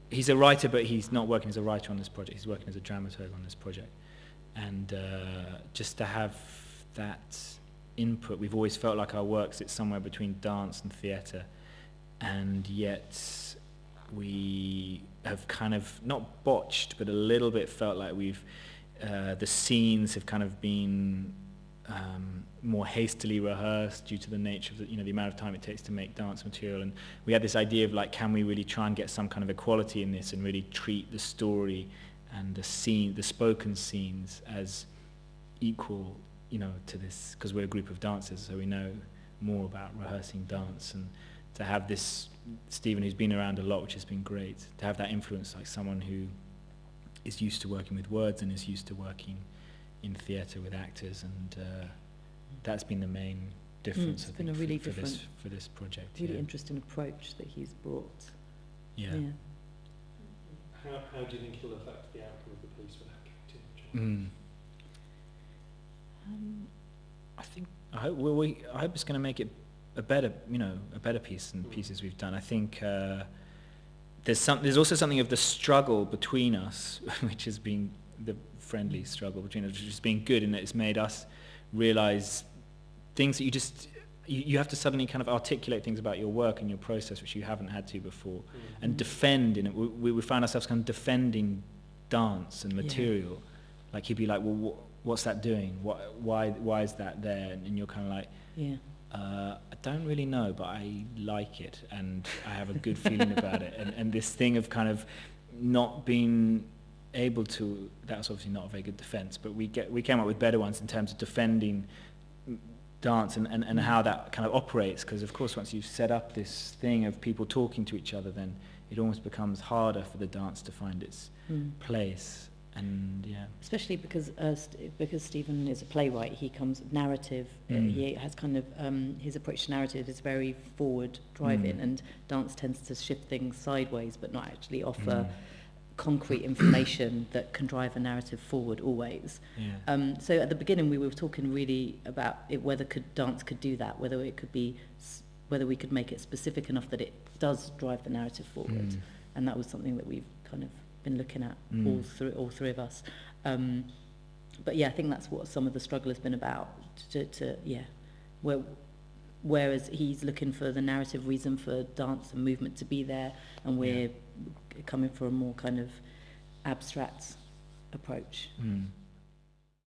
he's a writer, but he's not working as a writer on this project. He's working as a dramaturg on this project. And just to have that input, we've always felt like our work sits somewhere between dance and theatre, and yet we have kind of not botched, but a little bit felt like we've the scenes have kind of been more hastily rehearsed due to the nature of the amount of time it takes to make dance material. And we had this idea of like, can we really try and get some kind of equality in this and really treat the story and the spoken scenes as equal, to this, because we're a group of dancers, so we know more about rehearsing dance. And to have this Stephen, who's been around a lot, which has been great, to have that influence, like someone who is used to working with words and is used to working in theatre with actors, and that's been the main difference. It's been a really different for this project. Really interesting approach that he's brought. Yeah. How do you think he'll affect the outcome of the piece without getting I hope it's going to make it a better piece than pieces we've done. I think there's also something of the struggle between us, which has been the friendly struggle between us, which has been good in that it's made us realize things that you have to suddenly kind of articulate things about your work and your process which you haven't had to before, and defend in it. We found ourselves kind of defending dance and material. Like he'd be like, well, what's that doing? Why is that there? And you're kind of like, I don't really know, but I like it and I have a good feeling about it. And this thing of kind of not being able to, that's obviously not a very good defense, but we came up with better ones in terms of defending dance and how that kind of operates, because of course once you've set up this thing of people talking to each other, then it almost becomes harder for the dance to find its place. And especially because Stephen is a playwright, he comes narrative. He has kind of his approach to narrative is very forward driving, and dance tends to shift things sideways, but not actually offer concrete information that can drive a narrative forward always. So at the beginning we were talking really about it, whether dance could do that, whether we could make it specific enough that it does drive the narrative forward, and that was something that we've kind of been looking at all three of us. But I think that's what some of the struggle has been about. Whereas he's looking for the narrative reason for dance and movement to be there, and we're coming for a more kind of abstract approach.